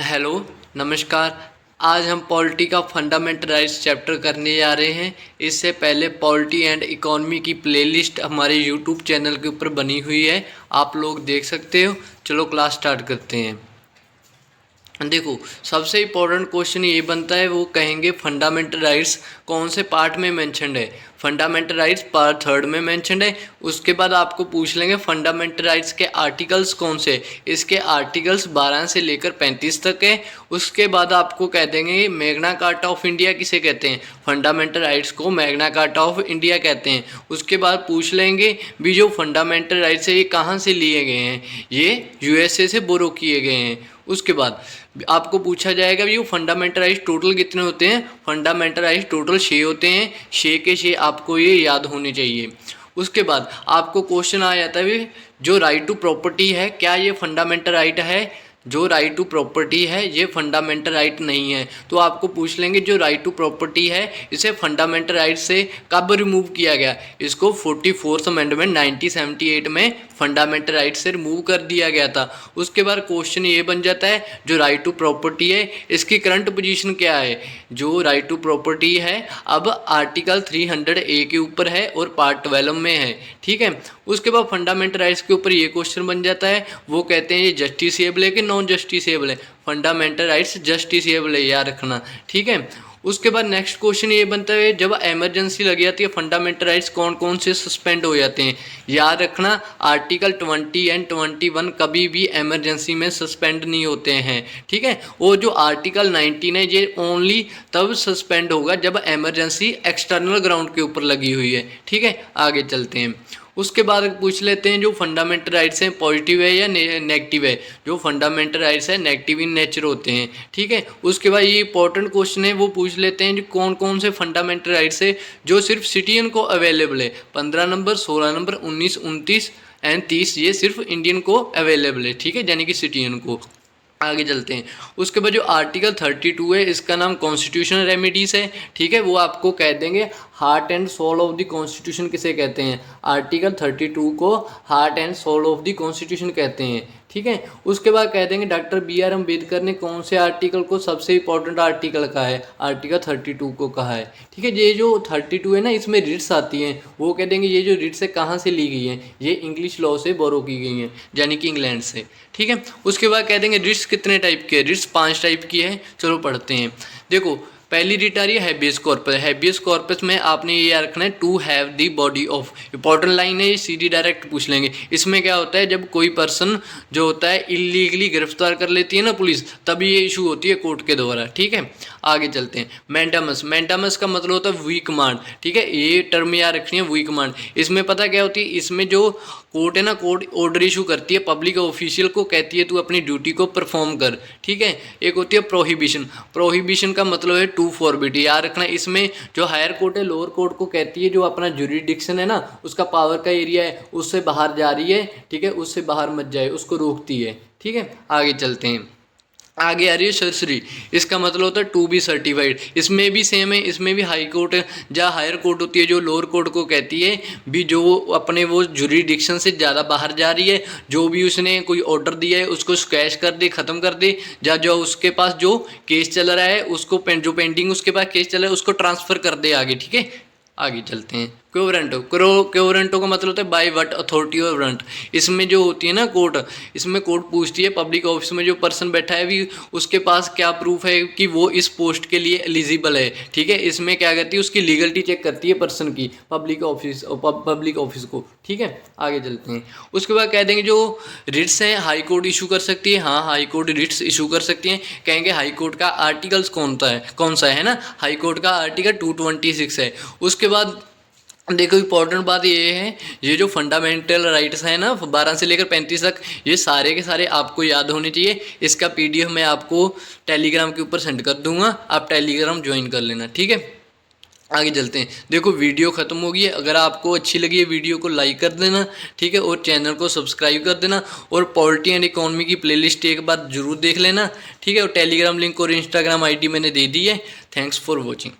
Hello, नमस्कार। आज हम पॉलिटी का फंडामेंटल राइट्स चैप्टर करने जा रहे हैं। इससे पहले पॉलिटी एंड इकोनॉमी की प्लेलिस्ट हमारे यूट्यूब चैनल के ऊपर बनी हुई है, आप लोग देख सकते हो। चलो क्लास स्टार्ट करते हैं। देखो, सबसे इम्पोर्टेंट क्वेश्चन ये बनता है, वो कहेंगे फंडामेंटल राइट्स कौन से पार्ट में मेंशन्ड है। फंडामेंटल राइट्स पार्ट 3 में मेंशन्ड है। उसके बाद आपको पूछ लेंगे फंडामेंटल राइट्स के आर्टिकल्स कौन से। इसके आर्टिकल्स 12 से लेकर 35 तक है। उसके बाद आपको कह देंगे मैग्ना कार्टा ऑफ इंडिया किसे कहते हैं। फंडामेंटल राइट्स को मैग्ना कार्टा ऑफ इंडिया कहते हैं। उसके बाद पूछ लेंगे भी जो फंडामेंटल राइट्स है ये कहाँ से लिए गए हैं, ये यूएसए से बोरो किए गए हैं। उसके बाद आपको पूछा जाएगा भी वो फंडामेंटल राइट्स टोटल कितने होते हैं। फंडामेंटल राइट्स टोटल 6 होते हैं, 6 के 6 आपको ये याद होने चाहिए। उसके बाद आपको क्वेश्चन आ जाता है भी जो राइट टू प्रॉपर्टी है, क्या ये फंडामेंटल राइट है। जो राइट टू प्रॉपर्टी है ये फंडामेंटल राइट नहीं है। तो आपको पूछ लेंगे जो राइट टू प्रॉपर्टी है इसे फंडामेंटल राइट से कब रिमूव किया गया। इसको 44th अमेंडमेंट 1978 में फंडामेंटल राइट से रिमूव कर दिया गया था। उसके बाद क्वेश्चन ये बन जाता है जो राइट टू प्रॉपर्टी है इसकी करंट पोजीशन क्या है। जो राइट टू प्रॉपर्टी है अब आर्टिकल 300A के ऊपर है और पार्ट 12 में है, ठीक है। उसके बाद फंडामेंटल राइट्स के ऊपर ये क्वेश्चन बन जाता है, वो कहते हैं ये जस्टिसेबल है कि नॉन जस्टिसेबल है। फंडामेंटल राइट्स जस्टिसेबल है, याद रखना, ठीक है। उसके बाद नेक्स्ट क्वेश्चन ये बनता है जब इमरजेंसी लग जाती है फंडामेंटल राइट्स कौन कौन से सस्पेंड हो जाते हैं। याद रखना आर्टिकल 20 एंड 21 कभी भी इमरजेंसी में सस्पेंड नहीं होते हैं, ठीक है। वो जो आर्टिकल 19 है ये ओनली तब सस्पेंड होगा जब इमरजेंसी एक्सटर्नल ग्राउंड के ऊपर लगी हुई है, ठीक है। आगे चलते हैं। उसके बाद पूछ लेते हैं जो फंडामेंटल राइट्स हैं पॉजिटिव है या नेगेटिव है। जो फंडामेंटल राइट्स है नेगेटिव इन नेचर होते हैं, ठीक है। उसके बाद ये इंपॉर्टेंट क्वेश्चन है वो पूछ लेते हैं जो कौन कौन से फंडामेंटल राइट्स है जो सिर्फ सिटीजन को अवेलेबल है। 15 नंबर, 16 नंबर, 19, 29 एंड 30 ये सिर्फ इंडियन को अवेलेबल है, ठीक है, यानी कि सिटीजन को। आगे चलते हैं। उसके बाद जो आर्टिकल 32 है इसका नाम कॉन्स्टिट्यूशनल रेमेडीज है, ठीक है। वो आपको कह देंगे heart and soul of the constitution किसे कहते हैं। आर्टिकल 32 को heart and soul of the constitution कहते हैं, ठीक है। उसके बाद कह देंगे डॉक्टर B.R. अम्बेडकर ने कौन से आर्टिकल को सबसे इंपॉर्टेंट आर्टिकल कहा है। आर्टिकल 32 को कहा है, ठीक है। ये जो 32 है ना इसमें रिट्स आती हैं, वो कह देंगे ये जो रिट्स है कहाँ से ली गई हैं, ये इंग्लिश लॉ से बोरो की गई हैं, यानी कि इंग्लैंड से, ठीक है। उसके बाद कह देंगे रिट्स कितने टाइप के है। रिट्स 5 टाइप की है, चलो पढ़ते हैं। देखो पहली रिट आ रही है हैबियस कॉर्पस। हैबियस कॉर्पस में आपने ये याद रखना है to have the body of. Important line है, ये सीधी डायरेक्ट पूछ लेंगे। इसमें क्या होता है जब कोई पर्सन जो होता है इलीगली गिरफ्तार कर लेती है ना पुलिस, तभी ये इशू होती है कोर्ट के द्वारा, ठीक है। आगे चलते हैं। मैंडामस, मैंडामस का मतलब होता है वी कमांड, ठीक है। ये टर्म याद रखनी है वी कमांड। इसमें पता क्या होती है, इसमें जो कोर्ट है ना कोर्ट ऑर्डर इशू करती है पब्लिक ऑफिशियल को, कहती है तू अपनी ड्यूटी को परफॉर्म कर, ठीक है। एक होती है प्रोहिबिशन। प्रोहिबिशन का मतलब है टू फॉरबिड। याद रखना इसमें जो हायर कोर्ट है लोअर कोर्ट को कहती है जो अपना जुरिडिक्शन है ना उसका पावर का एरिया है उससे बाहर जा रही है, ठीक है, उससे बाहर मत जाए, उसको रोकती है, ठीक है। आगे चलते हैं। आगे आ रही है सरसरी। इसका मतलब होता है टू बी सर्टिफाइड। इसमें भी सेम है, इसमें भी हाई कोर्ट जहाँ हायर कोर्ट होती है जो लोअर कोर्ट को कहती है भी जो अपने वो जुरिडिक्शन से ज़्यादा बाहर जा रही है, जो भी उसने कोई ऑर्डर दिया है उसको स्क्वैश कर दे, ख़त्म कर दे, या जो उसके पास जो केस चल रहा है उसको जो पेंडिंग उसके पास केस चल रहा है उसको ट्रांसफ़र कर दे आगे, ठीक है। आगे चलते हैं। क्योवरेंटो, क्योवरेंटो का मतलब होता है बाय व्हाट अथॉरिटी और वारंट। इसमें जो होती है ना कोर्ट, इसमें कोर्ट पूछती है पब्लिक ऑफिस में जो पर्सन बैठा है भी उसके पास क्या प्रूफ है कि वो इस पोस्ट के लिए एलिजिबल है, ठीक है। इसमें क्या करती है उसकी लीगलिटी चेक करती है पर्सन की, पब्लिक ऑफिस को, ठीक है। आगे चलते हैं। उसके बाद कह देंगे जो रिट्स हैं हाई कोर्ट इशू कर सकती है। हाँ, हाई कोर्ट रिट्स इशू कर सकती हैं। कहेंगे हाई कोर्ट का आर्टिकल्स कौन सा है ना, हाई कोर्ट का आर्टिकल 226 है। उसके बाद देखो इंपॉर्टेंट बात ये है ये जो फंडामेंटल राइट्स हैं ना 12 से लेकर 35 तक ये सारे के सारे आपको याद होने चाहिए। इसका PDF मैं आपको टेलीग्राम के ऊपर सेंड कर दूंगा, आप टेलीग्राम ज्वाइन कर लेना, ठीक है। आगे चलते हैं। देखो वीडियो ख़त्म हो गई है, अगर आपको अच्छी लगी है वीडियो को लाइक कर देना, ठीक है, और चैनल को सब्सक्राइब कर देना, और पॉलिटी एंड इकोनॉमी की प्लेलिस्ट एक बार जरूर देख लेना, ठीक है। और टेलीग्राम लिंक और इंस्टाग्राम ID मैंने दे दी है। Thanks for watching.